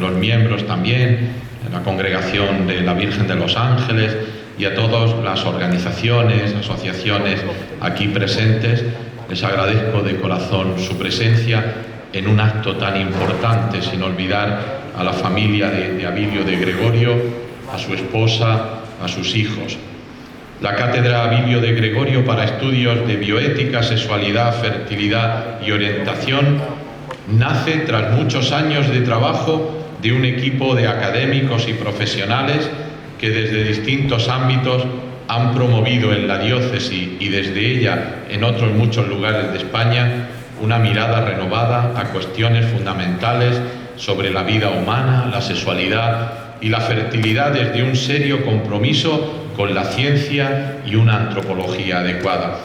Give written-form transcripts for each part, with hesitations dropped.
los miembros también, la Congregación de la Virgen de los Ángeles y a todas las organizaciones, asociaciones aquí presentes. Les agradezco de corazón su presencia en un acto tan importante, sin olvidar a la familia de Abilio de Gregorio, a su esposa, a sus hijos. La Cátedra Abilio de Gregorio para Estudios de Bioética, Sexualidad, Fertilidad y Orientación nace tras muchos años de trabajo de un equipo de académicos y profesionales que desde distintos ámbitos han promovido en la diócesis y desde ella en otros muchos lugares de España una mirada renovada a cuestiones fundamentales sobre la vida humana, la sexualidad y la fertilidad desde un serio compromiso con la ciencia y una antropología adecuada.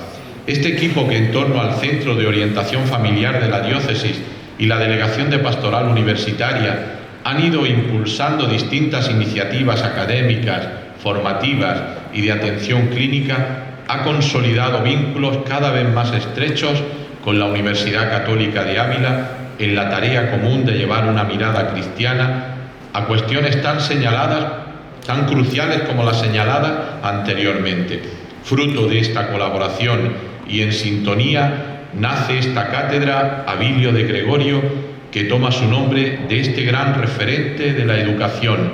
Este equipo, que en torno al Centro de Orientación Familiar de la Diócesis y la Delegación de Pastoral Universitaria han ido impulsando distintas iniciativas académicas, formativas y de atención clínica, ha consolidado vínculos cada vez más estrechos con la Universidad Católica de Ávila en la tarea común de llevar una mirada cristiana a cuestiones tan señaladas, tan cruciales como las señaladas anteriormente. Fruto de esta colaboración y en sintonía nace esta cátedra Abilio de Gregorio, que toma su nombre de este gran referente de la educación,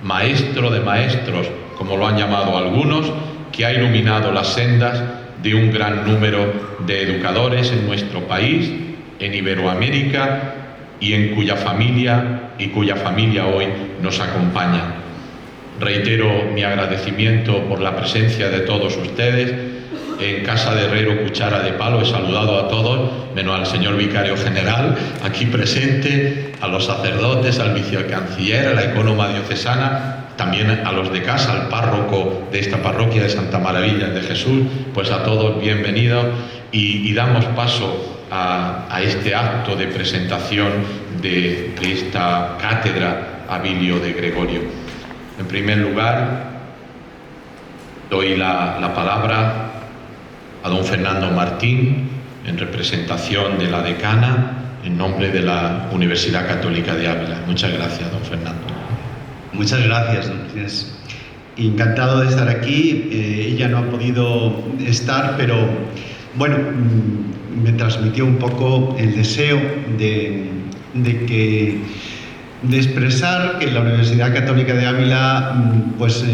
maestro de maestros, como lo han llamado algunos, que ha iluminado las sendas de un gran número de educadores en nuestro país, en Iberoamérica, y en cuya familia hoy nos acompaña. Reitero mi agradecimiento por la presencia de todos ustedes. En Casa de Herrero, Cuchara de Palo, he saludado a todos, menos al señor vicario general, aquí presente, a los sacerdotes, al vicecanciller, a la ecónoma diocesana, también a los de casa, al párroco de esta parroquia de Santa Maravilla de Jesús, pues a todos bienvenidos y damos paso a este acto de presentación de esta cátedra Abilio de Gregorio. En primer lugar, doy la palabra a don Fernando Martín, en representación de la decana, en nombre de la Universidad Católica de Ávila. Muchas gracias, don Fernando. Muchas gracias, don Ginés. Encantado de estar aquí. Ella no ha podido estar, pero bueno, me transmitió un poco el deseo de expresar que la Universidad Católica de Ávila pues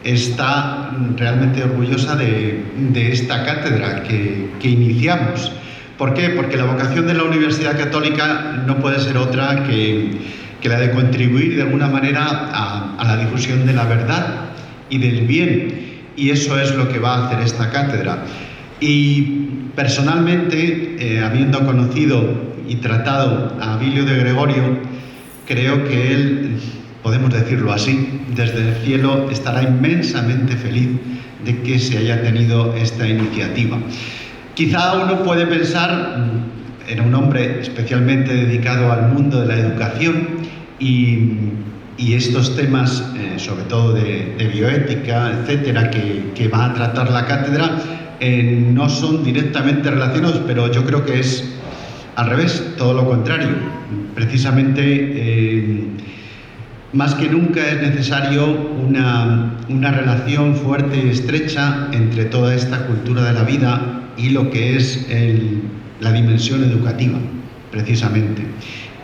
está realmente orgullosa de esta cátedra que iniciamos. ¿Por qué? Porque la vocación de la Universidad Católica no puede ser otra que la de contribuir de alguna manera a la difusión de la verdad y del bien, y eso es lo que va a hacer esta cátedra. Y personalmente, habiendo conocido y tratado a Abilio de Gregorio, creo que él, podemos decirlo así, desde el cielo estará inmensamente feliz de que se haya tenido esta iniciativa. Quizá uno puede pensar, era un hombre especialmente dedicado al mundo de la educación y estos temas, sobre todo de bioética, etcétera, que va a tratar la cátedra, no son directamente relacionados, pero yo creo que es al revés, todo lo contrario. Precisamente, más que nunca es necesario una relación fuerte y estrecha entre toda esta cultura de la vida y lo que es la dimensión educativa, precisamente.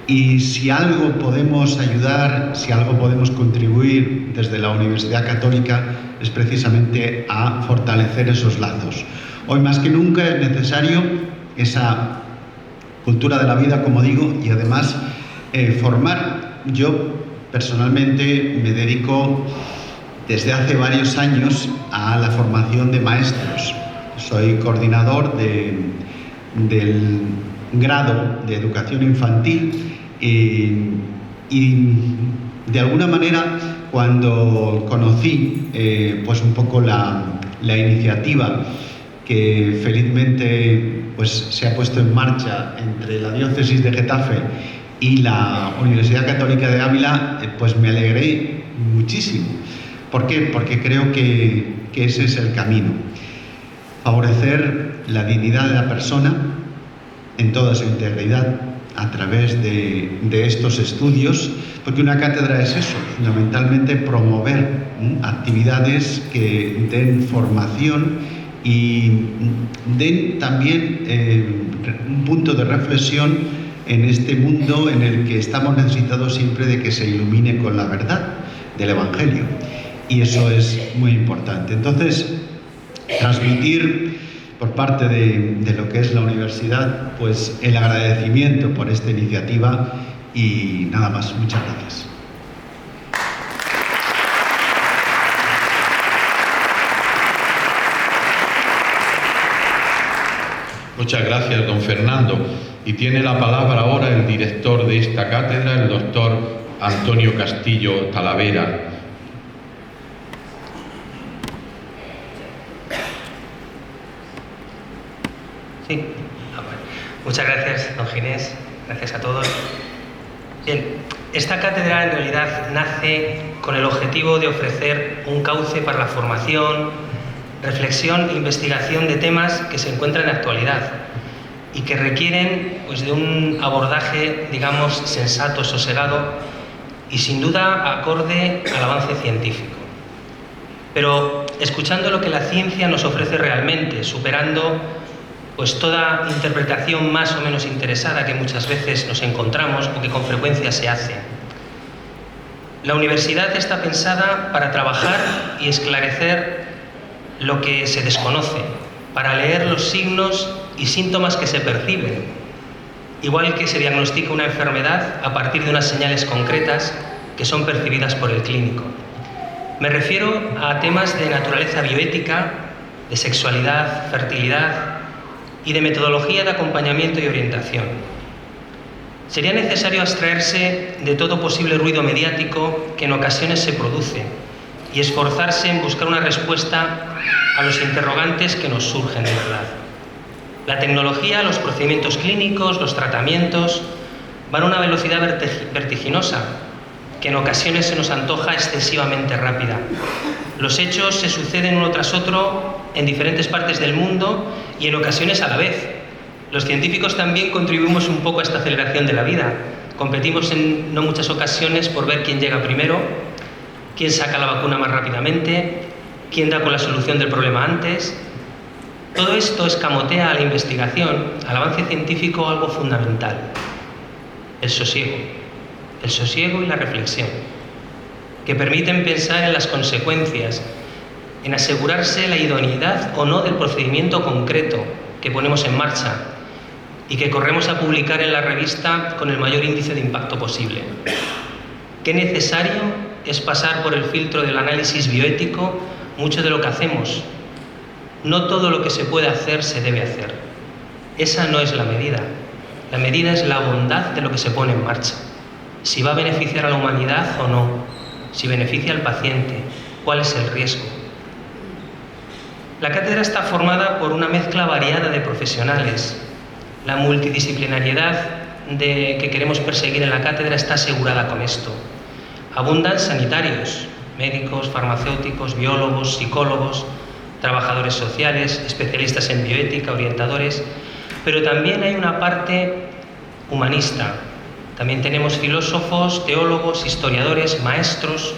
Y si algo podemos ayudar, si algo podemos contribuir desde la Universidad Católica, es precisamente a fortalecer esos lazos. Hoy más que nunca es necesario esa cultura de la vida, como digo, y además formar. Yo personalmente me dedico desde hace varios años a la formación de maestros. Soy coordinador del grado de educación infantil y de alguna manera, cuando conocí pues un poco la iniciativa que felizmente pues se ha puesto en marcha entre la diócesis de Getafe y la Universidad Católica de Ávila, pues me alegré muchísimo. ¿Por qué? Porque creo que ese es el camino. Favorecer la dignidad de la persona en toda su integridad, a través de estos estudios, porque una cátedra es eso, fundamentalmente promover actividades que den formación y den también un punto de reflexión en este mundo en el que estamos necesitados siempre de que se ilumine con la verdad del Evangelio. Y eso es muy importante. Entonces, transmitir por parte de lo que es la universidad, pues el agradecimiento por esta iniciativa y nada más. Muchas gracias. Muchas gracias, don Fernando. Y tiene la palabra ahora el director de esta cátedra, el doctor Antonio Castillo Talavera. Sí. Muchas gracias, don Ginés. Gracias a todos. Bien, esta cátedra en realidad nace con el objetivo de ofrecer un cauce para la formación, reflexión e investigación de temas que se encuentran en actualidad y que requieren pues, de un abordaje, digamos, sensato, sosegado y sin duda acorde al avance científico. Pero escuchando lo que la ciencia nos ofrece realmente, superando pues toda interpretación más o menos interesada que muchas veces nos encontramos o que con frecuencia se hace. La universidad está pensada para trabajar y esclarecer lo que se desconoce, para leer los signos y síntomas que se perciben, igual que se diagnostica una enfermedad a partir de unas señales concretas que son percibidas por el clínico. Me refiero a temas de naturaleza bioética, de sexualidad, fertilidad y de metodología de acompañamiento y orientación. Sería necesario abstraerse de todo posible ruido mediático que en ocasiones se produce y esforzarse en buscar una respuesta a los interrogantes que nos surgen de verdad. La tecnología, los procedimientos clínicos, los tratamientos van a una velocidad vertiginosa que en ocasiones se nos antoja excesivamente rápida. Los hechos se suceden uno tras otro en diferentes partes del mundo y en ocasiones a la vez. Los científicos también contribuimos un poco a esta aceleración de la vida. Competimos en no muchas ocasiones por ver quién llega primero, quién saca la vacuna más rápidamente, quién da con la solución del problema antes. Todo esto escamotea a la investigación, al avance científico, algo fundamental: el sosiego y la reflexión, que permiten pensar en las consecuencias, en asegurarse la idoneidad o no del procedimiento concreto que ponemos en marcha y que corremos a publicar en la revista con el mayor índice de impacto posible. Qué necesario es pasar por el filtro del análisis bioético mucho de lo que hacemos. No todo lo que se puede hacer se debe hacer. Esa no es la medida. La medida es la bondad de lo que se pone en marcha. Si va a beneficiar a la humanidad o no, si beneficia al paciente, cuál es el riesgo. La cátedra está formada por una mezcla variada de profesionales. La multidisciplinariedad que queremos perseguir en la cátedra está asegurada con esto. Abundan sanitarios, médicos, farmacéuticos, biólogos, psicólogos, trabajadores sociales, especialistas en bioética, orientadores, pero también hay una parte humanista. También tenemos filósofos, teólogos, historiadores, maestros,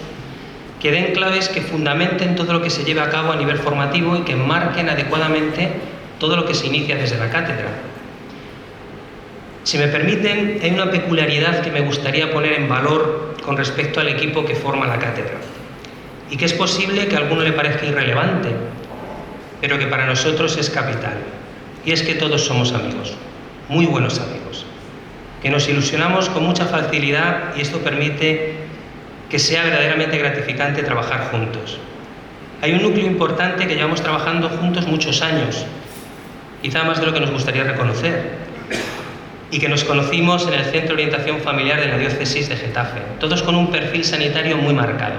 que den claves que fundamenten todo lo que se lleve a cabo a nivel formativo y que marquen adecuadamente todo lo que se inicia desde la cátedra. Si me permiten, hay una peculiaridad que me gustaría poner en valor con respecto al equipo que forma la cátedra, y que es posible que a alguno le parezca irrelevante, pero que para nosotros es capital, y es que todos somos amigos, muy buenos amigos, que nos ilusionamos con mucha facilidad y esto permite que sea verdaderamente gratificante trabajar juntos. Hay un núcleo importante que llevamos trabajando juntos muchos años, quizá más de lo que nos gustaría reconocer, y que nos conocimos en el Centro de Orientación Familiar de la Diócesis de Getafe, todos con un perfil sanitario muy marcado.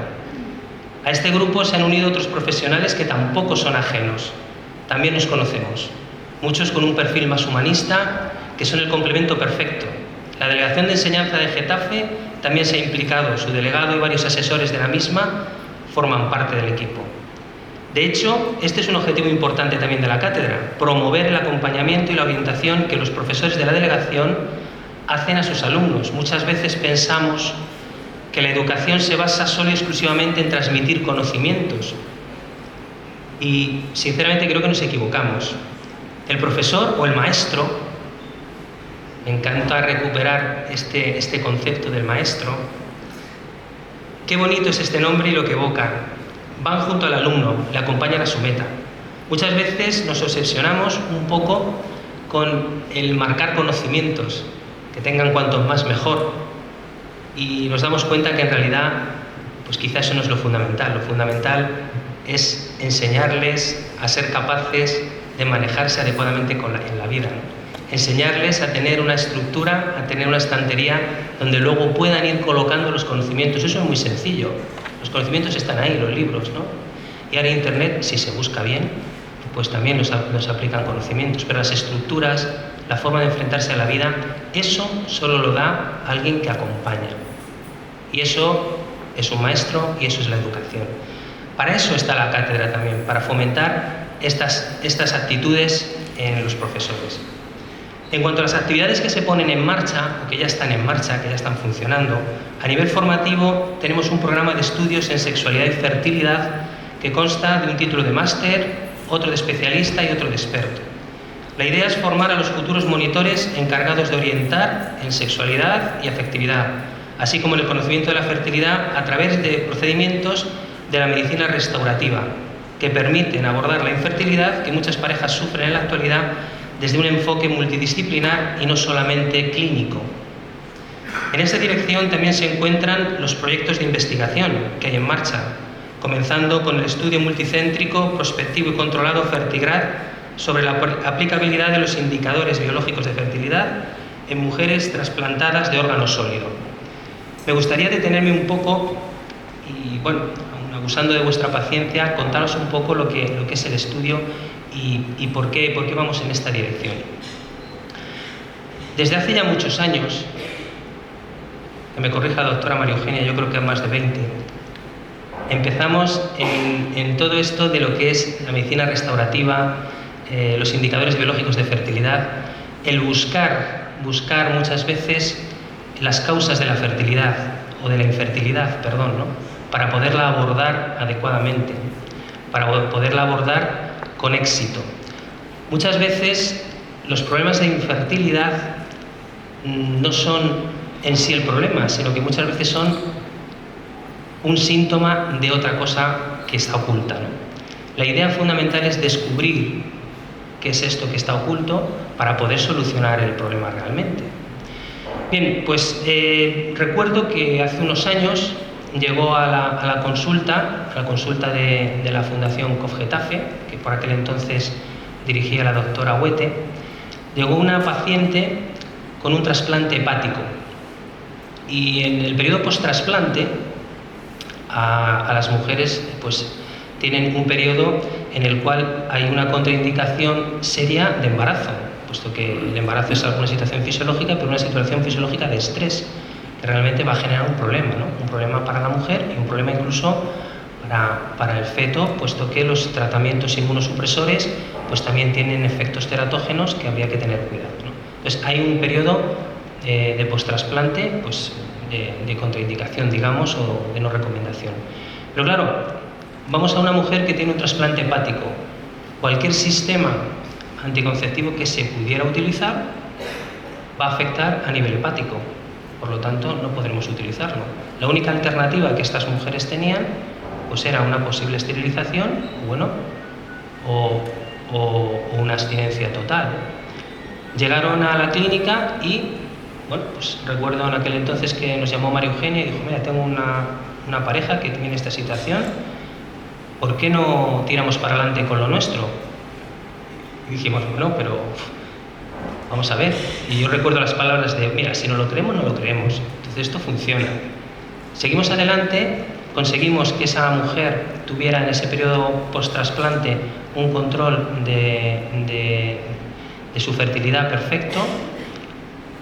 A este grupo se han unido otros profesionales que tampoco son ajenos, también nos conocemos, muchos con un perfil más humanista, que son el complemento perfecto. La Delegación de Enseñanza de Getafe también se ha implicado, su delegado y varios asesores de la misma forman parte del equipo. De hecho, este es un objetivo importante también de la cátedra, promover el acompañamiento y la orientación que los profesores de la delegación hacen a sus alumnos. Muchas veces pensamos que la educación se basa solo y exclusivamente en transmitir conocimientos. Y sinceramente creo que nos equivocamos. El profesor o el maestro, me encanta recuperar este concepto del maestro, qué bonito es este nombre y lo que evoca. Van junto al alumno, le acompañan a su meta. Muchas veces nos obsesionamos un poco con el marcar conocimientos, que tengan cuantos más mejor, y nos damos cuenta que en realidad pues quizás eso no es lo fundamental. Lo fundamental es enseñarles a ser capaces de manejarse adecuadamente en la vida, ¿no? Enseñarles a tener una estructura, a tener una estantería donde luego puedan ir colocando los conocimientos. Eso es muy sencillo. Los conocimientos están ahí, los libros, ¿no? Y ahora Internet, si se busca bien, pues también nos aplican conocimientos. Pero las estructuras, la forma de enfrentarse a la vida, eso solo lo da alguien que acompaña. Y eso es un maestro y eso es la educación. Para eso está la cátedra también, para fomentar estas actitudes en los profesores. En cuanto a las actividades que se ponen en marcha, o que ya están en marcha, que ya están funcionando, a nivel formativo tenemos un programa de estudios en sexualidad y fertilidad que consta de un título de máster, otro de especialista y otro de experto. La idea es formar a los futuros monitores encargados de orientar en sexualidad y afectividad, así como en el conocimiento de la fertilidad a través de procedimientos de la medicina restaurativa, que permiten abordar la infertilidad que muchas parejas sufren en la actualidad desde un enfoque multidisciplinar y no solamente clínico. En esta dirección también se encuentran los proyectos de investigación que hay en marcha, comenzando con el estudio multicéntrico, prospectivo y controlado Fertigrad sobre la aplicabilidad de los indicadores biológicos de fertilidad en mujeres trasplantadas de órgano sólido. Me gustaría detenerme un poco y, bueno, abusando de vuestra paciencia, contaros un poco lo que es el estudio y por qué vamos en esta dirección. Desde hace ya muchos años, que me corrija la doctora María Eugenia, yo creo que más de 20, empezamos en todo esto de lo que es la medicina restaurativa, los indicadores biológicos de fertilidad, el buscar muchas veces las causas de la fertilidad o de la infertilidad, perdón, ¿no? Para poderla abordar adecuadamente, para poderla abordar con éxito. Muchas veces los problemas de infertilidad no son en sí el problema, sino que muchas veces son un síntoma de otra cosa que está oculta, ¿no? La idea fundamental es descubrir qué es esto que está oculto para poder solucionar el problema realmente. Bien, pues recuerdo que hace unos años llegó a la consulta de la Fundación COF-Getafe, que por aquel entonces dirigía la doctora Huete, llegó una paciente con un trasplante hepático. Y en el periodo post-trasplante, a las mujeres pues tienen un periodo en el cual hay una contraindicación seria de embarazo, puesto que el embarazo es alguna situación fisiológica, pero una situación fisiológica de estrés, que realmente va a generar un problema, ¿no? Un problema para la mujer y un problema incluso para el feto, puesto que los tratamientos inmunosupresores pues también tienen efectos teratógenos que habría que tener cuidado, ¿no? Entonces hay un periodo de post-trasplante pues, de contraindicación, digamos, o de no recomendación. Pero claro, vamos a una mujer que tiene un trasplante hepático. Cualquier sistema anticonceptivo que se pudiera utilizar va a afectar a nivel hepático. Por lo tanto, no podremos utilizarlo. La única alternativa que estas mujeres tenían pues era una posible esterilización, bueno, o una abstinencia total. Llegaron a la clínica y, bueno, pues recuerdo en aquel entonces que nos llamó María Eugenia y dijo: mira, tengo una pareja que tiene esta situación, ¿por qué no tiramos para adelante con lo nuestro? Y dijimos, bueno, pero vamos a ver. Y yo recuerdo las palabras de: mira, si no lo creemos, no lo creemos. Entonces esto funciona. Seguimos adelante, conseguimos que esa mujer tuviera en ese periodo post-trasplante un control de su fertilidad perfecto.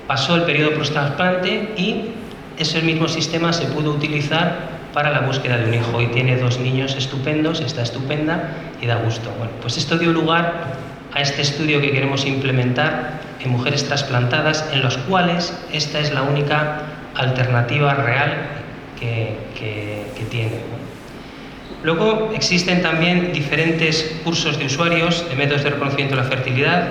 Pasó el periodo post-trasplante y ese mismo sistema se pudo utilizar para la búsqueda de un hijo. Hoy tiene 2 niños estupendos, está estupenda y da gusto. Bueno, pues esto dio lugar a este estudio que queremos implementar en mujeres trasplantadas, en los cuales esta es la única alternativa real que tienen, ¿no? Luego existen también diferentes cursos de usuarios de métodos de reconocimiento de la fertilidad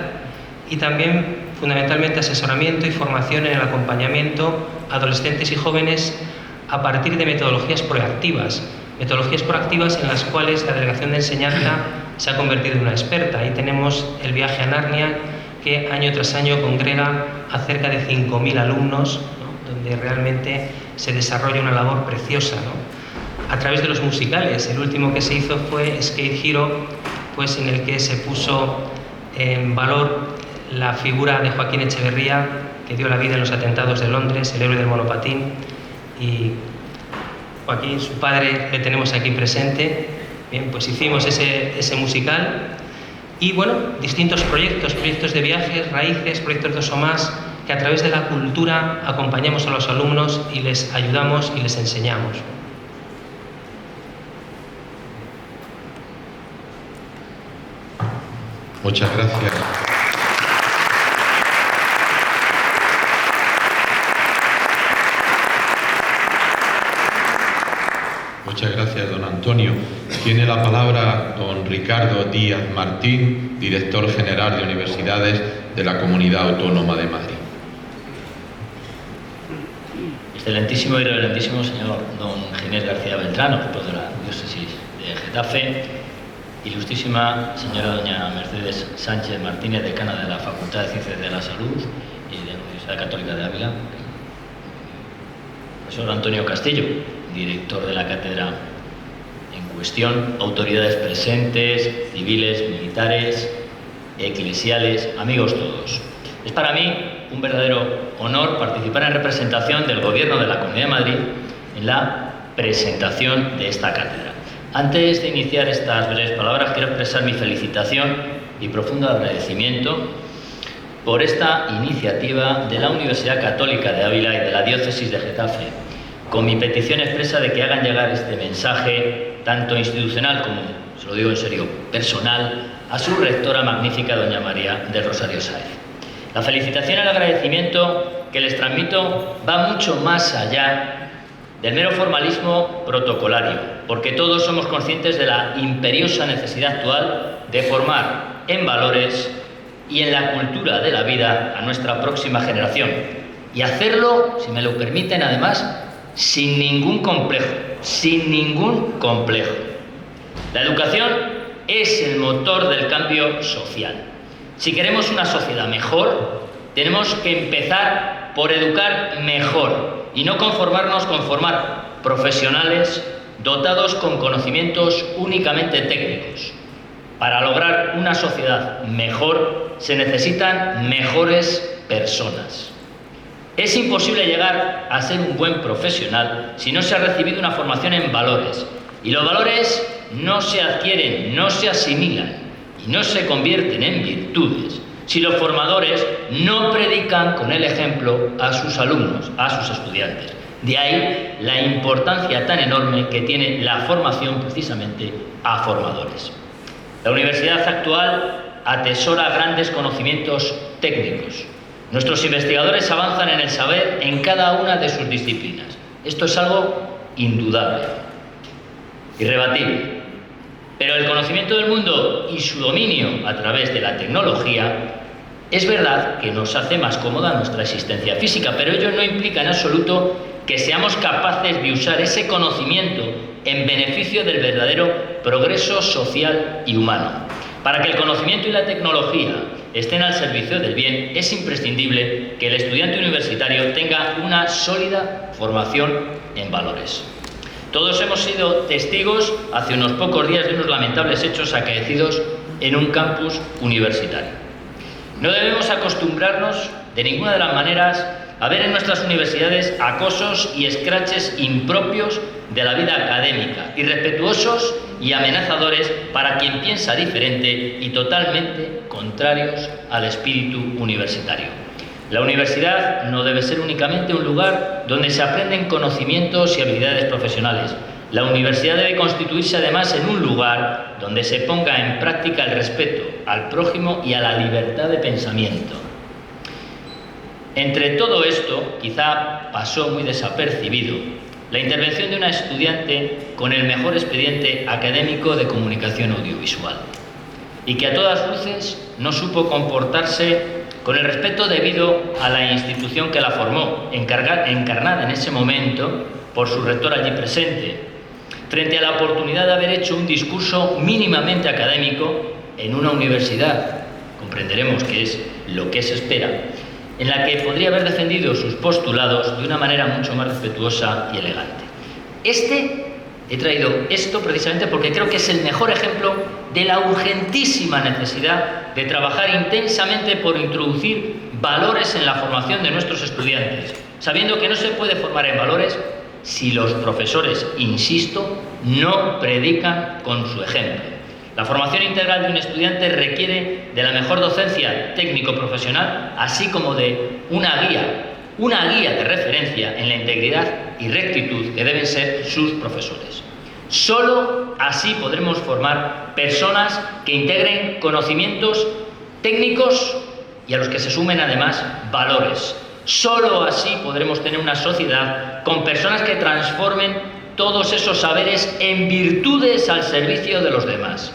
y también fundamentalmente asesoramiento y formación en el acompañamiento a adolescentes y jóvenes a partir de metodologías proactivas en las cuales la Delegación de Enseñanza se ha convertido en una experta. Ahí tenemos el viaje a Narnia, que año tras año congrega a cerca de 5.000 alumnos, ¿no?, donde realmente se desarrolla una labor preciosa, ¿no?, a través de los musicales. El último que se hizo fue Skate Hero, pues en el que se puso en valor la figura de Joaquín Echeverría, que dio la vida en los atentados de Londres, el héroe del monopatín. Y Joaquín, su padre, le tenemos aquí presente. Bien, pues hicimos ese musical. Y bueno, distintos proyectos de viajes, raíces, proyectos 2 o más, que a través de la cultura acompañamos a los alumnos y les ayudamos y les enseñamos. Muchas gracias. Muchas gracias, don Antonio. Tiene la palabra don Ricardo Díaz Martín, director general de Universidades de la Comunidad Autónoma de Madrid. Excelentísimo y reverentísimo señor don Ginés García Beltrán, obispo de la diócesis de Getafe, ilustrísima señora doña Mercedes Sánchez Martínez, decana de la Facultad de Ciencias de la Salud y de la Universidad Católica de Ávila, profesor Antonio Castillo, director de la cátedra en cuestión, autoridades presentes, civiles, militares, eclesiales, amigos todos. Es para mí un verdadero honor participar en representación del Gobierno de la Comunidad de Madrid en la presentación de esta cátedra. Antes de iniciar estas breves palabras, quiero expresar mi felicitación y profundo agradecimiento por esta iniciativa de la Universidad Católica de Ávila y de la Diócesis de Getafe, con mi petición expresa de que hagan llegar este mensaje, tanto institucional como, se lo digo en serio, personal, a su rectora magnífica, doña María del Rosario Sáez. La felicitación y el agradecimiento que les transmito va mucho más allá del mero formalismo protocolario, porque todos somos conscientes de la imperiosa necesidad actual de formar en valores y en la cultura de la vida a nuestra próxima generación. Y hacerlo, si me lo permiten, además, sin ningún complejo, sin ningún complejo. La educación es el motor del cambio social. Si queremos una sociedad mejor, tenemos que empezar por educar mejor y no conformarnos con formar profesionales dotados con conocimientos únicamente técnicos. Para lograr una sociedad mejor se necesitan mejores personas. Es imposible llegar a ser un buen profesional si no se ha recibido una formación en valores. Y los valores no se adquieren, no se asimilan y no se convierten en virtudes si los formadores no predican con el ejemplo a sus alumnos, a sus estudiantes. De ahí la importancia tan enorme que tiene la formación precisamente a formadores. La universidad actual atesora grandes conocimientos técnicos. Nuestros investigadores avanzan en el saber en cada una de sus disciplinas. Esto es algo indudable, irrebatible. Pero el conocimiento del mundo y su dominio a través de la tecnología es verdad que nos hace más cómoda nuestra existencia física, pero ello no implica en absoluto que seamos capaces de usar ese conocimiento en beneficio del verdadero progreso social y humano. Para que el conocimiento y la tecnología estén al servicio del bien, es imprescindible que el estudiante universitario tenga una sólida formación en valores. Todos hemos sido testigos hace unos pocos días de unos lamentables hechos acaecidos en un campus universitario. No debemos acostumbrarnos de ninguna de las maneras a ver en nuestras universidades acosos y escraches impropios de la vida académica, irrespetuosos y amenazadores para quien piensa diferente y totalmente contrarios al espíritu universitario. La universidad no debe ser únicamente un lugar donde se aprenden conocimientos y habilidades profesionales. La universidad debe constituirse además en un lugar donde se ponga en práctica el respeto al prójimo y a la libertad de pensamiento. Entre todo esto, quizá pasó muy desapercibido la intervención de una estudiante con el mejor expediente académico de comunicación audiovisual y que a todas luces no supo comportarse con el respeto debido a la institución que la formó, encarnada en ese momento por su rector allí presente, frente a la oportunidad de haber hecho un discurso mínimamente académico en una universidad, comprenderemos que es lo que se espera, en la que podría haber defendido sus postulados de una manera mucho más respetuosa y elegante. He traído esto precisamente porque creo que es el mejor ejemplo de la urgentísima necesidad de trabajar intensamente por introducir valores en la formación de nuestros estudiantes, sabiendo que no se puede formar en valores si los profesores, insisto, no predican con su ejemplo. La formación integral de un estudiante requiere de la mejor docencia técnico-profesional, así como de una guía de referencia en la integridad y rectitud que deben ser sus profesores. Solo así podremos formar personas que integren conocimientos técnicos y a los que se sumen además valores. Solo así podremos tener una sociedad con personas que transformen todos esos saberes en virtudes al servicio de los demás.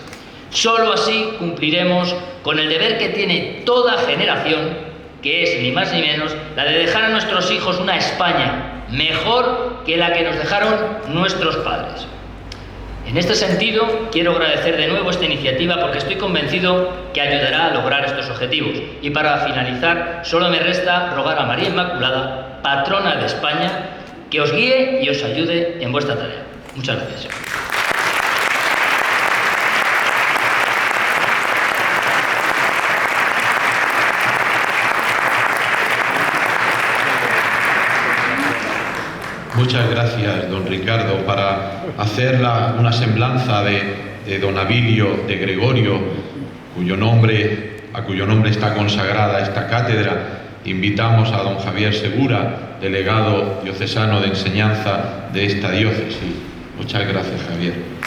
Solo así cumpliremos con el deber que tiene toda generación, que es ni más ni menos la de dejar a nuestros hijos una España mejor que la que nos dejaron nuestros padres. En este sentido, quiero agradecer de nuevo esta iniciativa porque estoy convencido que ayudará a lograr estos objetivos. Y para finalizar, solo me resta rogar a María Inmaculada, patrona de España, que os guíe y os ayude en vuestra tarea. Muchas gracias. Muchas gracias, don Ricardo. Para hacer una semblanza de don Abilio de Gregorio, a cuyo nombre está consagrada esta cátedra, invitamos a don Javier Segura, delegado diocesano de enseñanza de esta diócesis. Muchas gracias, Javier.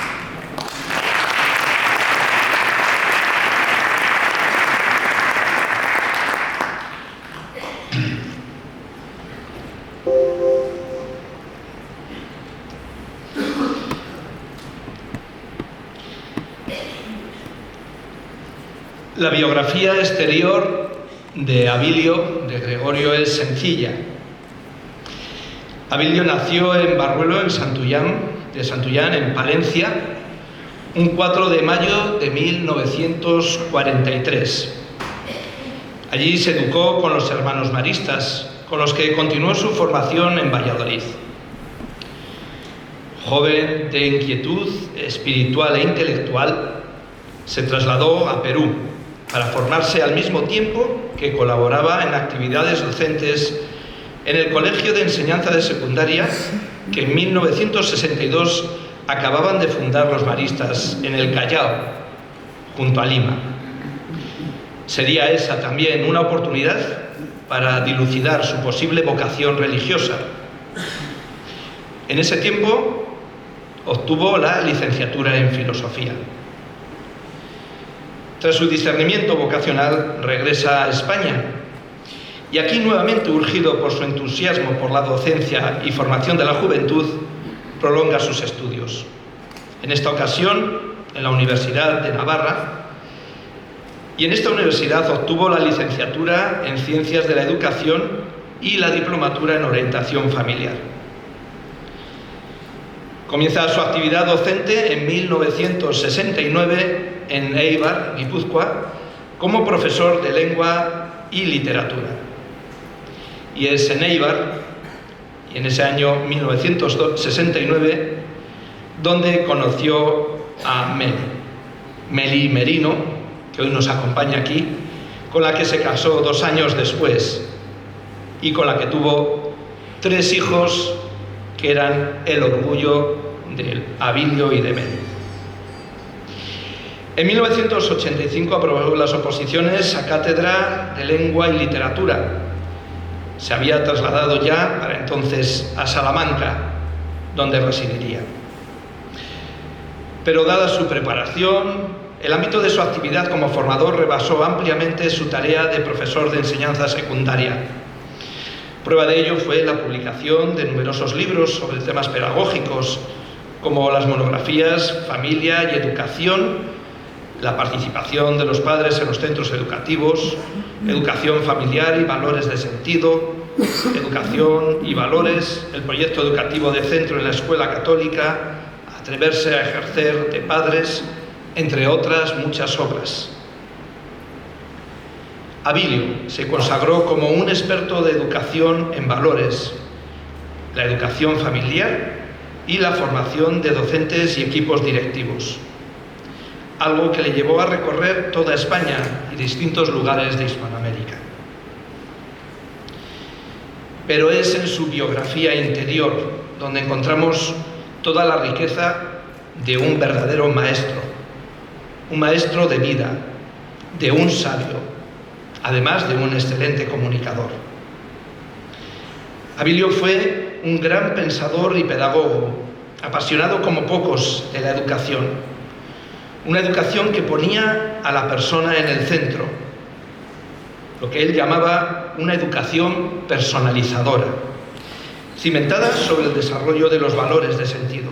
La biografía exterior de Abilio de Gregorio es sencilla. Abilio nació en Barruelo, en Santullán, en Palencia, un 4 de mayo de 1943. Allí se educó con los hermanos maristas, con los que continuó su formación en Valladolid. Joven de inquietud espiritual e intelectual, se trasladó a Perú para formarse al mismo tiempo que colaboraba en actividades docentes en el Colegio de Enseñanza de Secundaria que en 1962 acababan de fundar los maristas en el Callao, junto a Lima. Sería esa también una oportunidad para dilucidar su posible vocación religiosa. En ese tiempo obtuvo la licenciatura en Filosofía. Tras su discernimiento vocacional, regresa a España y aquí, nuevamente urgido por su entusiasmo por la docencia y formación de la juventud, prolonga sus estudios. En esta ocasión, en la Universidad de Navarra, y en esta universidad obtuvo la licenciatura en Ciencias de la Educación y la diplomatura en Orientación Familiar. Comienza su actividad docente en 1969 en Eibar, Guipúzcoa, como profesor de lengua y literatura. Y es en Eibar, y en ese año 1969, donde conoció a Meli Merino, que hoy nos acompaña aquí, con la que se casó 2 años después y con la que tuvo 3 hijos que eran el orgullo de Abilio y de Meli. En 1985 aprobó las oposiciones a cátedra de Lengua y Literatura. Se había trasladado ya para entonces a Salamanca, donde residiría. Pero dada su preparación, el ámbito de su actividad como formador rebasó ampliamente su tarea de profesor de enseñanza secundaria Prueba de ello fue la publicación de numerosos libros sobre temas pedagógicos, como las monografías Familia y Educación, la participación de los padres en los centros educativos, Educación familiar y valores de sentido, Educación y valores, el proyecto educativo de centro en la escuela católica, Atreverse a ejercer de padres, entre otras muchas obras. Abilio se consagró como un experto de educación en valores, la educación familiar y la formación de docentes y equipos directivos, algo que le llevó a recorrer toda España y distintos lugares de Hispanoamérica. Pero es en su biografía interior donde encontramos toda la riqueza de un verdadero maestro, un maestro de vida, de un sabio, además de un excelente comunicador. Abilio fue un gran pensador y pedagogo, apasionado como pocos de la educación. Una educación que ponía a la persona en el centro, lo que él llamaba una educación personalizadora, cimentada sobre el desarrollo de los valores de sentido.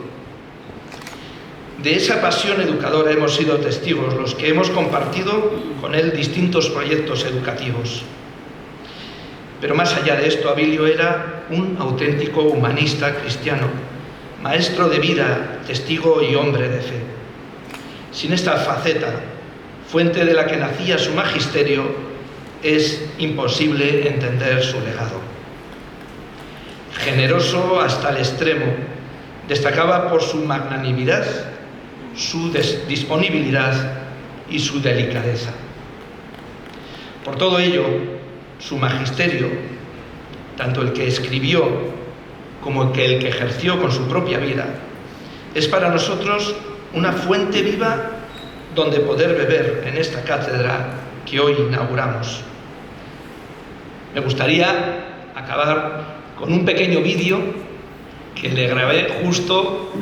De esa pasión educadora hemos sido testigos los que hemos compartido con él distintos proyectos educativos. Pero más allá de esto, Abilio era un auténtico humanista cristiano, maestro de vida, testigo y hombre de fe. Sin esta faceta, fuente de la que nacía su magisterio, es imposible entender su legado. Generoso hasta el extremo, destacaba por su magnanimidad, su disponibilidad y su delicadeza. Por todo ello, su magisterio, tanto el que escribió como el que ejerció con su propia vida, es para nosotros una fuente viva donde poder beber en esta cátedra que hoy inauguramos. Me gustaría acabar con un pequeño vídeo que le grabé justo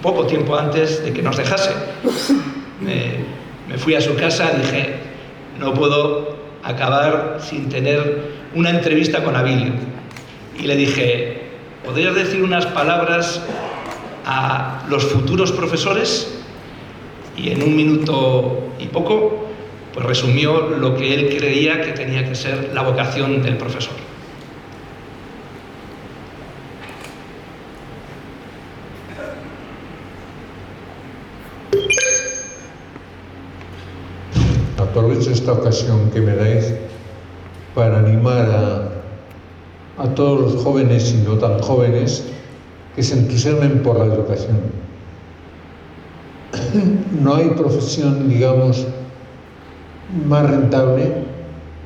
poco tiempo antes de que nos dejase. Me fui a su casa y dije, no puedo acabar sin tener una entrevista con Abilio. Y le dije, ¿podrías decir unas palabras a los futuros profesores? Y en 1 minuto y poco, pues resumió lo que él creía que tenía que ser la vocación del profesor. Aprovecho esta ocasión que me dais para animar a todos los jóvenes y no tan jóvenes que se entusiasmen por la educación. No hay profesión, digamos, más rentable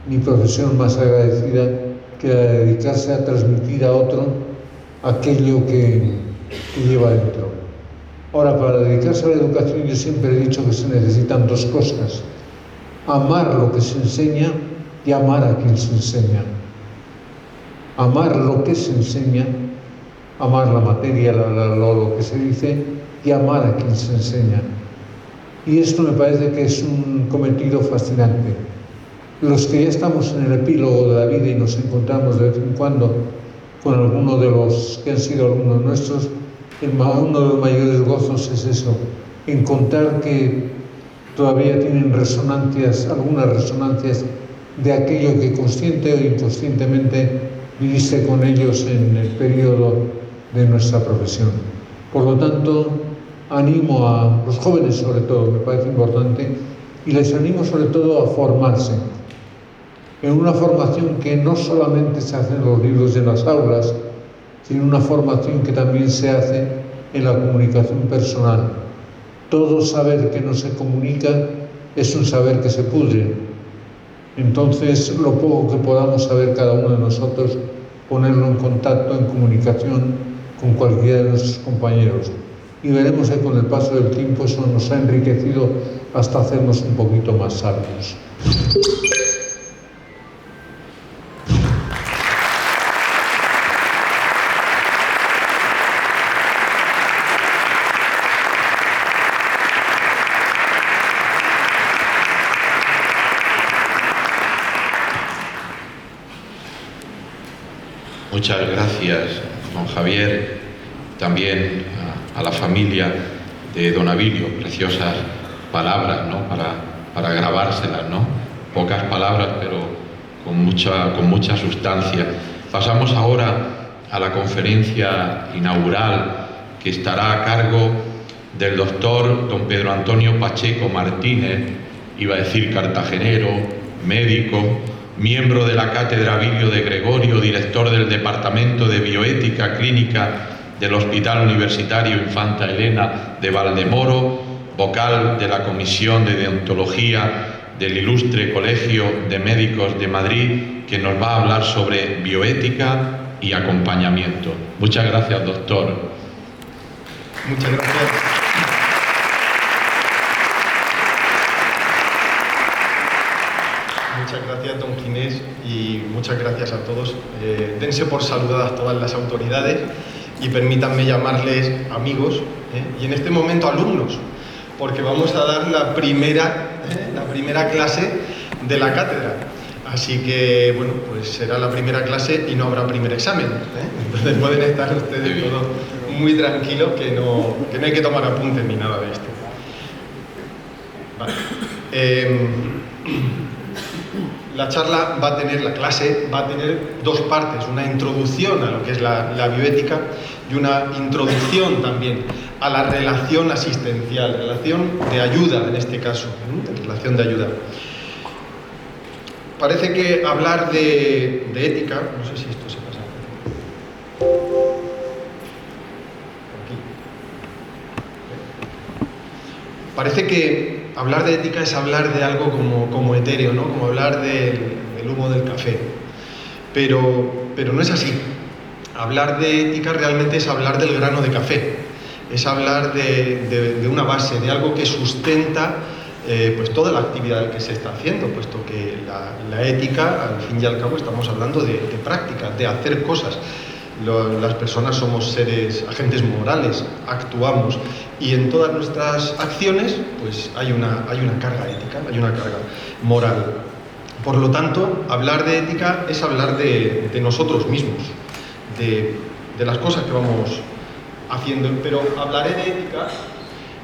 ni profesión más agradecida que la de dedicarse a transmitir a otro aquello que lleva dentro. Ahora, para dedicarse a la educación yo siempre he dicho que se necesitan 2 cosas: amar lo que se enseña y amar a quien se enseña. Amar lo que se enseña, amar la materia, lo que se dice, y amar a quien se enseña. Y esto me parece que es un cometido fascinante. Los que ya estamos en el epílogo de la vida y nos encontramos de vez en cuando con alguno de los que han sido alumnos nuestros, uno de los mayores gozos es eso, encontrar que todavía tienen algunas resonancias de aquello que consciente o inconscientemente viviste con ellos en el periodo de nuestra profesión. Por lo tanto, animo a los jóvenes, sobre todo, me parece importante, y les animo sobre todo a formarse en una formación que no solamente se hace en los libros de las aulas, sino una formación que también se hace en la comunicación personal. Todo saber que no se comunica es un saber que se pudre. Entonces, lo poco que podamos saber cada uno de nosotros, ponerlo en contacto, en comunicación con cualquiera de nuestros compañeros. Y veremos que con el paso del tiempo eso nos ha enriquecido hasta hacernos un poquito más sabios. Muchas gracias, don Javier, también a la familia de don Abilio, preciosas palabras, ¿no? para grabárselas, ¿no? Pocas palabras, pero con mucha sustancia. Pasamos ahora a la conferencia inaugural, que estará a cargo del doctor don Pedro Antonio Pacheco Martínez, iba a decir cartagenero, médico, miembro de la Cátedra Abilio de Gregorio, director del Departamento de Bioética Clínica del Hospital Universitario Infanta Elena de Valdemoro, vocal de la Comisión de Deontología del Ilustre Colegio de Médicos de Madrid, que nos va a hablar sobre bioética y acompañamiento. Muchas gracias, doctor. Muchas gracias. Muchas gracias, don Ginés, y muchas gracias a todos. Dense por saludadas todas las autoridades y permítanme llamarles amigos, y en este momento alumnos, porque vamos a dar la primera clase de la cátedra. Así que, bueno, pues será la primera clase y no habrá primer examen, Entonces pueden estar ustedes todos muy tranquilos, que no hay que tomar apuntes ni nada de esto. Vale. La clase va a tener dos partes, una introducción a lo que es la bioética y una introducción también a la relación asistencial, relación de ayuda en este caso, relación de ayuda. Parece que hablar de ética, no sé si esto se pasa. Aquí. Parece que hablar de ética es hablar de algo como etéreo, ¿no? Como hablar del humo del café. Pero no es así. Hablar de ética realmente es hablar del grano de café. Es hablar de una base, de algo que sustenta pues toda la actividad que se está haciendo, puesto que la ética, al fin y al cabo, estamos hablando de prácticas, de hacer cosas. Las personas somos seres, agentes morales, actuamos, y en todas nuestras acciones pues hay una carga ética, hay una carga moral. Por lo tanto, hablar de ética es hablar de nosotros mismos, de las cosas que vamos haciendo, pero hablaré de ética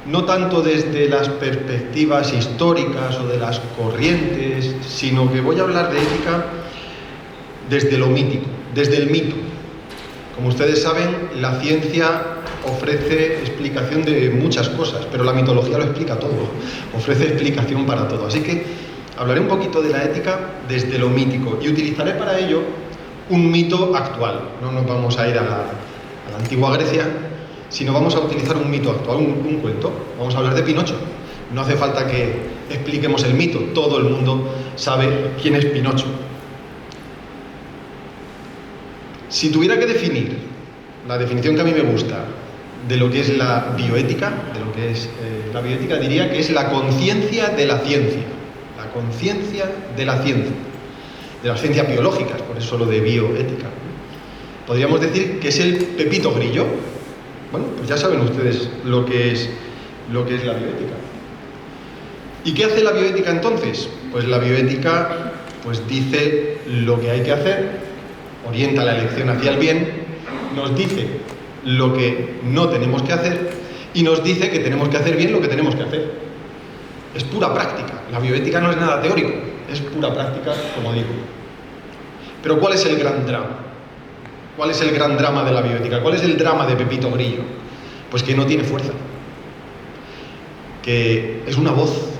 no tanto desde las perspectivas históricas o de las corrientes, sino que voy a hablar de ética desde lo mítico, desde el mito. Como ustedes saben, la ciencia ofrece explicación de muchas cosas, pero la mitología lo explica todo, ofrece explicación para todo. Así que hablaré un poquito de la ética desde lo mítico y utilizaré para ello un mito actual. No nos vamos a ir a la antigua Grecia, sino vamos a utilizar un mito actual, un cuento. Vamos a hablar de Pinocho. No hace falta que expliquemos el mito, todo el mundo sabe quién es Pinocho. Si tuviera que definir la definición que a mí me gusta de lo que es la bioética, diría que es la conciencia de la ciencia. La conciencia de la ciencia. De las ciencias biológicas, por eso lo de bioética. Podríamos decir que es el Pepito Grillo. Bueno, pues ya saben ustedes lo que es la bioética. ¿Y qué hace la bioética entonces? Pues la bioética pues dice lo que hay que hacer, orienta la elección hacia el bien, nos dice lo que no tenemos que hacer y nos dice que tenemos que hacer bien lo que tenemos que hacer. Es pura práctica. La bioética no es nada teórico, es pura práctica, como digo. Pero ¿cuál es el gran drama? ¿Cuál es el gran drama de la bioética? ¿Cuál es el drama de Pepito Grillo? Pues que no tiene fuerza, que es una voz.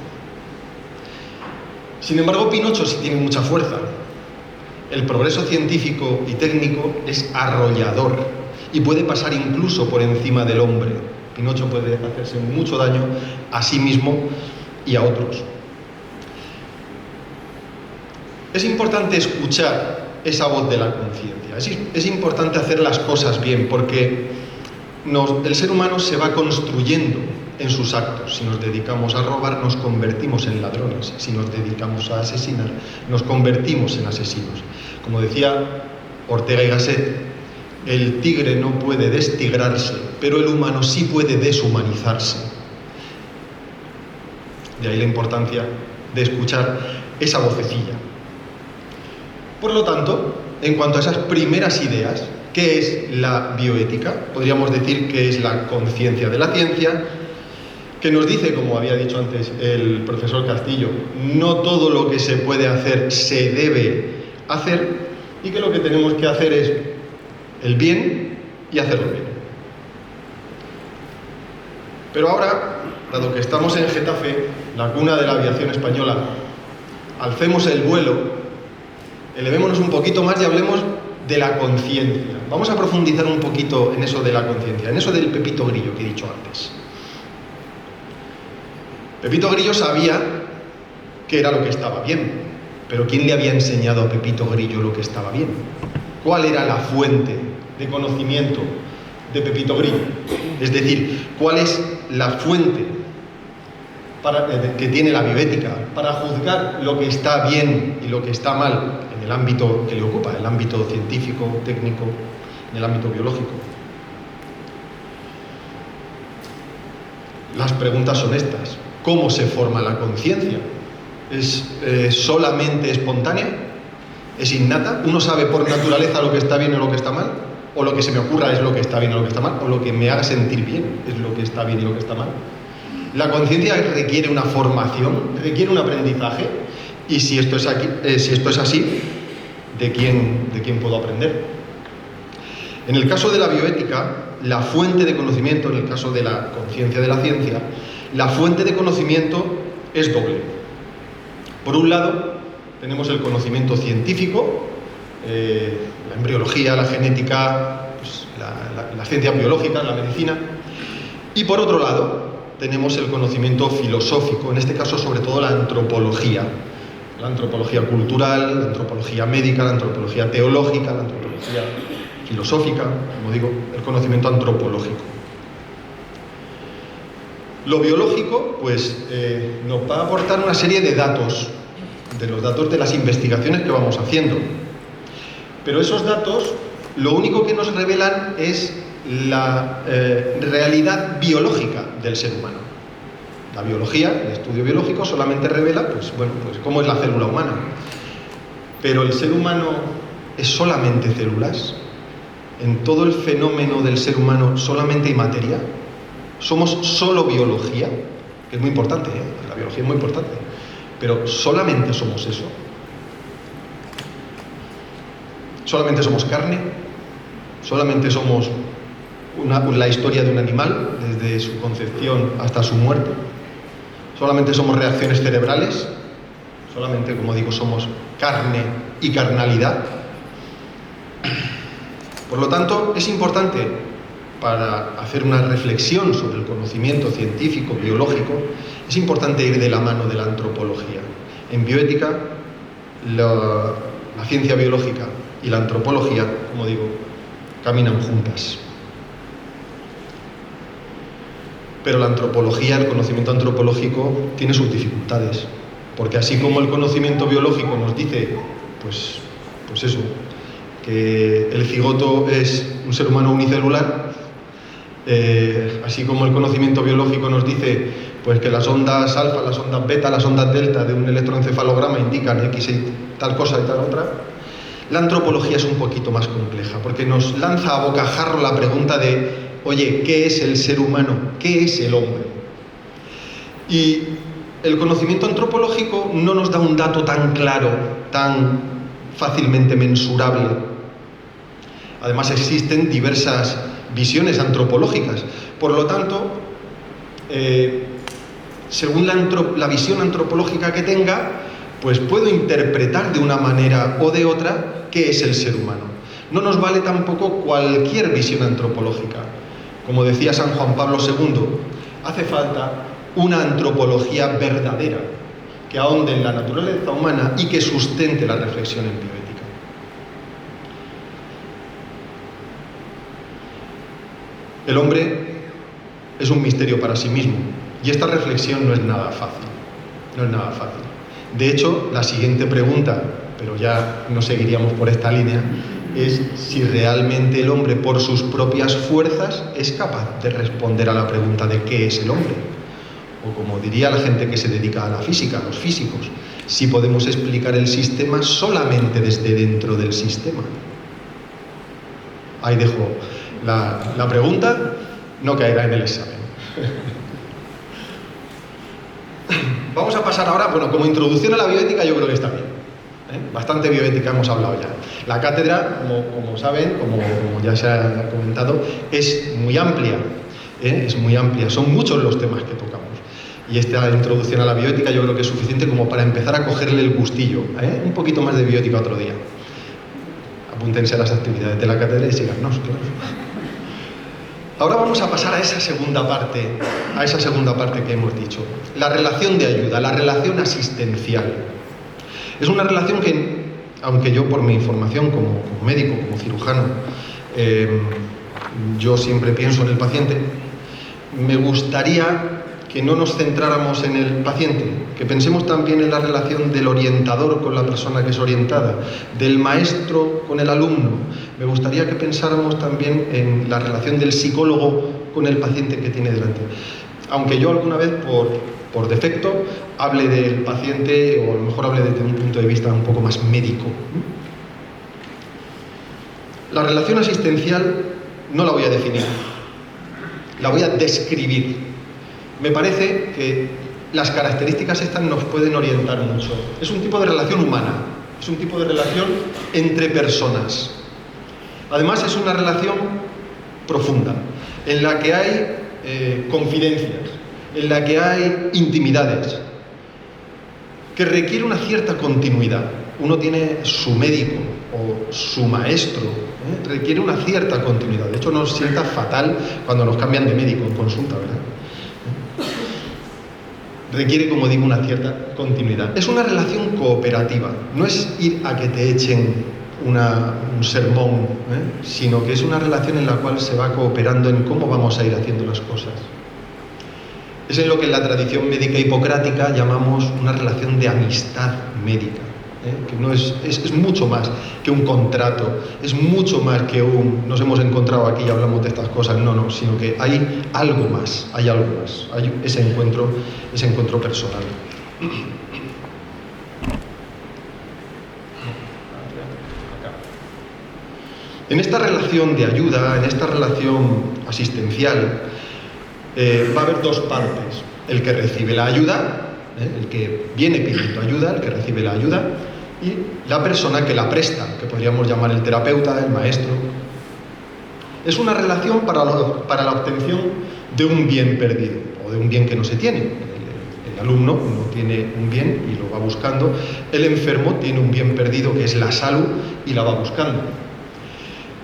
Sin embargo, Pinocho sí tiene mucha fuerza. El progreso científico y técnico es arrollador y puede pasar incluso por encima del hombre. Pinocho puede hacerse mucho daño a sí mismo y a otros. Es importante escuchar esa voz de la conciencia. Es importante hacer las cosas bien, porque el ser humano se va construyendo en sus actos. Si nos dedicamos a robar, nos convertimos en ladrones. Si nos dedicamos a asesinar, nos convertimos en asesinos. Como decía Ortega y Gasset, el tigre no puede destigrarse, pero el humano sí puede deshumanizarse. De ahí la importancia de escuchar esa vocecilla. Por lo tanto, en cuanto a esas primeras ideas. ¿Qué es la bioética? Podríamos decir que es la conciencia de la ciencia, que nos dice, como había dicho antes el profesor Castillo, no todo lo que se puede hacer se debe hacer, y que lo que tenemos que hacer es el bien y hacerlo bien. Pero ahora, dado que estamos en Getafe, la cuna de la aviación española, alcemos el vuelo, elevémonos un poquito más y hablemos de la conciencia. Vamos a profundizar un poquito en eso de la conciencia, en eso del Pepito Grillo que he dicho antes. Pepito Grillo sabía qué era lo que estaba bien, pero ¿quién le había enseñado a Pepito Grillo lo que estaba bien? ¿Cuál era la fuente de conocimiento de Pepito Grillo? Es decir, ¿cuál es la fuente que tiene la bioética para juzgar lo que está bien y lo que está mal en el ámbito que le ocupa, el ámbito científico, técnico, en el ámbito biológico? Las preguntas son estas. ¿Cómo se forma la conciencia? ¿Es solamente espontánea? ¿Es innata? ¿Uno sabe por naturaleza lo que está bien o lo que está mal? ¿O lo que se me ocurra es lo que está bien o lo que está mal? ¿O lo que me haga sentir bien es lo que está bien y lo que está mal? La conciencia requiere una formación, requiere un aprendizaje, y si esto es así, ¿de quién puedo aprender? En el caso de la bioética, la fuente de conocimiento, en el caso de la conciencia de la ciencia, la fuente de conocimiento es doble. Por un lado, tenemos el conocimiento científico, la embriología, la genética, pues, la ciencia biológica, la medicina, y por otro lado, tenemos el conocimiento filosófico, en este caso sobre todo la antropología cultural, la antropología médica, la antropología teológica, la antropología filosófica, como digo, el conocimiento antropológico. Lo biológico, pues, nos va a aportar una serie de datos, de los datos de las investigaciones que vamos haciendo. Pero esos datos, lo único que nos revelan es la realidad biológica del ser humano. La biología, el estudio biológico, solamente revela, pues cómo es la célula humana. Pero el ser humano es solamente células. En todo el fenómeno del ser humano solamente hay materia. Somos solo biología, que es muy importante, la biología es muy importante, pero solamente somos eso. Solamente somos carne, solamente somos la historia de un animal, desde su concepción hasta su muerte. Solamente somos reacciones cerebrales, solamente, como digo, somos carne y carnalidad. Por lo tanto, es importante, para hacer una reflexión sobre el conocimiento científico, biológico, es importante ir de la mano de la antropología. En bioética, la ciencia biológica y la antropología, como digo, caminan juntas. Pero la antropología, el conocimiento antropológico, tiene sus dificultades, porque así como el conocimiento biológico nos dice, pues eso, que el cigoto es un ser humano unicelular, así como el conocimiento biológico nos dice, pues, que las ondas alfa, las ondas beta, las ondas delta de un electroencefalograma indican X y tal cosa y tal otra, la antropología es un poquito más compleja, porque nos lanza a bocajarro la pregunta de, oye, ¿qué es el ser humano? ¿Qué es el hombre? Y el conocimiento antropológico no nos da un dato tan claro, tan fácilmente mensurable. Además, existen diversas visiones antropológicas. Por lo tanto, según la visión antropológica que tenga, pues puedo interpretar de una manera o de otra qué es el ser humano. No nos vale tampoco cualquier visión antropológica. Como decía San Juan Pablo II, hace falta una antropología verdadera, que ahonde en la naturaleza humana y que sustente la reflexión en bioética. El hombre es un misterio para sí mismo, y esta reflexión no es nada fácil. No es nada fácil. De hecho, la siguiente pregunta, pero ya no seguiríamos por esta línea, es si realmente el hombre, por sus propias fuerzas, es capaz de responder a la pregunta de qué es el hombre. O como diría la gente que se dedica a la física, los físicos, si podemos explicar el sistema solamente desde dentro del sistema. Ahí dejo la pregunta, no caerá en el examen. Vamos a pasar ahora, bueno, como introducción a la bioética yo creo que está bien. Bastante bioética hemos hablado ya. La cátedra, como saben, como ya se ha comentado, es muy amplia. Es muy amplia, son muchos los temas que tocamos. Y esta introducción a la bioética yo creo que es suficiente como para empezar a cogerle el gustillo. Un poquito más de bioética otro día. Apúntense a las actividades de la cátedra y síganos, claro. Ahora vamos a pasar a esa segunda parte que hemos dicho. La relación de ayuda, la relación asistencial. Es una relación que, aunque yo por mi formación como médico, como cirujano, yo siempre pienso en el paciente, me gustaría que no nos centráramos en el paciente, que pensemos también en la relación del orientador con la persona que es orientada, del maestro con el alumno. Me gustaría que pensáramos también en la relación del psicólogo con el paciente que tiene delante. Aunque yo alguna vez, por defecto, hable del paciente, o a lo mejor hable desde un punto de vista un poco más médico. La relación asistencial no la voy a definir, la voy a describir. Me parece que las características estas nos pueden orientar mucho. Es un tipo de relación humana, es un tipo de relación entre personas. Además es una relación profunda, en la que hay confidencias, en la que hay intimidades, que requiere una cierta continuidad. Uno tiene su médico o su maestro, requiere una cierta continuidad. De hecho, nos sienta fatal cuando nos cambian de médico en consulta, ¿verdad? Requiere, como digo, una cierta continuidad. Es una relación cooperativa, no es ir a que te echen un sermón, sino que es una relación en la cual se va cooperando en cómo vamos a ir haciendo las cosas. Es en lo que en la tradición médica hipocrática llamamos una relación de amistad médica, que no es mucho más que un contrato, es mucho más que nos hemos encontrado aquí y hablamos de estas cosas, no, sino que hay algo más, hay ese encuentro personal. En esta relación de ayuda, en esta relación asistencial, va a haber dos partes: el que recibe la ayuda, el que viene pidiendo ayuda, el que recibe la ayuda, y la persona que la presta, que podríamos llamar el terapeuta, el maestro. Es una relación para la obtención de un bien perdido, o de un bien que no se tiene. El alumno no tiene un bien y lo va buscando, el enfermo tiene un bien perdido que es la salud y la va buscando.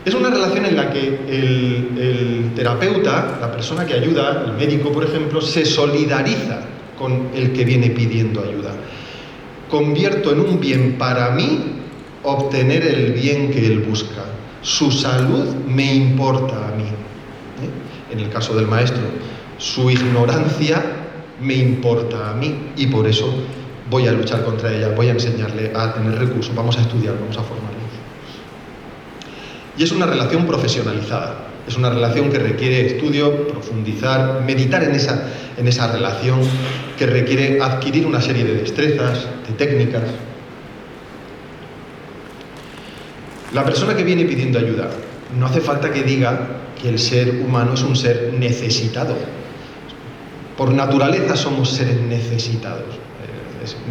Es una relación en la que el terapeuta, la persona que ayuda, el médico por ejemplo, se solidariza con el que viene pidiendo ayuda. Convierto en un bien para mí obtener el bien que él busca. Su salud me importa a mí. En el caso del maestro, su ignorancia me importa a mí y por eso voy a luchar contra ella, voy a enseñarle a tener recursos, vamos a estudiar, vamos a formarle. Y es una relación profesionalizada, es una relación que requiere estudio, profundizar, meditar en esa relación, que requiere adquirir una serie de destrezas, de técnicas. La persona que viene pidiendo ayuda, no hace falta que diga que el ser humano es un ser necesitado. Por naturaleza somos seres necesitados.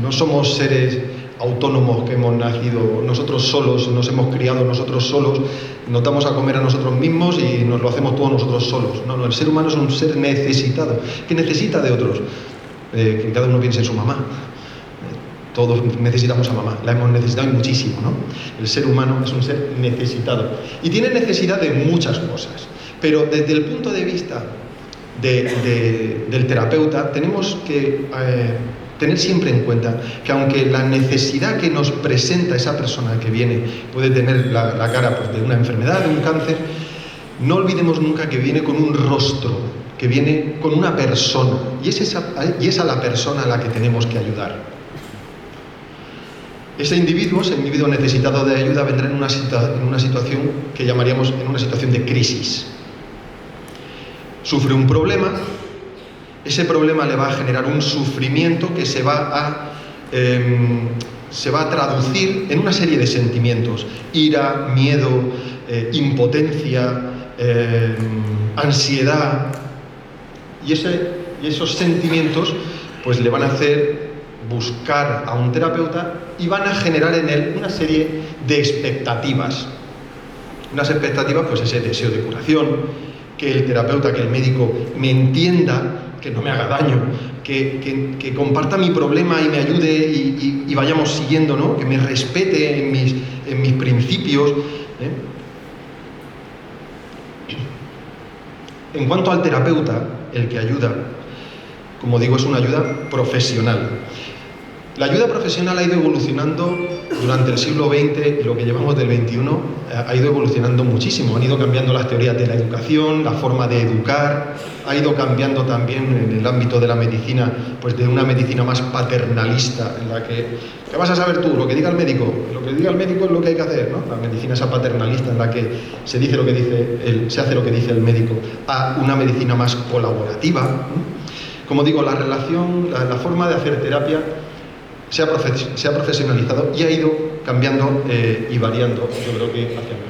No somos seres autónomos que hemos nacido nosotros solos, nos hemos criado nosotros solos, nos damos a comer a nosotros mismos y nos lo hacemos todos nosotros solos. No, el ser humano es un ser necesitado, que necesita de otros. Que cada uno piense en su mamá. Todos necesitamos a mamá, la hemos necesitado y muchísimo, ¿no? El ser humano es un ser necesitado y tiene necesidad de muchas cosas, pero desde el punto de vista del terapeuta tenemos que tener siempre en cuenta que aunque la necesidad que nos presenta esa persona que viene puede tener la cara pues, de una enfermedad, de un cáncer, no olvidemos nunca que viene con un rostro, que viene con una persona, y es a la persona a la que tenemos que ayudar. Ese individuo necesitado de ayuda, vendrá en una situación que llamaríamos en una situación de crisis. Sufre un problema, ese problema le va a generar un sufrimiento que se va a se va a traducir en una serie de sentimientos: ira, miedo, impotencia, ansiedad. Y esos sentimientos pues le van a hacer buscar a un terapeuta y van a generar en él una serie de expectativas. Unas expectativas, pues ese deseo de curación, que el terapeuta, que el médico me entienda, que no me haga daño, que comparta mi problema y me ayude y vayamos siguiendo, ¿no? Que me respete en mis principios. En cuanto al terapeuta, el que ayuda, como digo, es una ayuda profesional. La ayuda profesional ha ido evolucionando durante el siglo XX y lo que llevamos del XXI ha ido evolucionando muchísimo. Han ido cambiando las teorías de la educación, la forma de educar, ha ido cambiando también en el ámbito de la medicina, pues de una medicina más paternalista, en la que ¿qué vas a saber tú? Lo que diga el médico. Lo que diga el médico es lo que hay que hacer, ¿no? La medicina esa paternalista en la que se dice lo que dice se hace lo que dice el médico, a una medicina más colaborativa, ¿no? Como digo, la relación, la forma de hacer terapia se ha profesionalizado y ha ido cambiando y variando, yo creo que hacia mejor.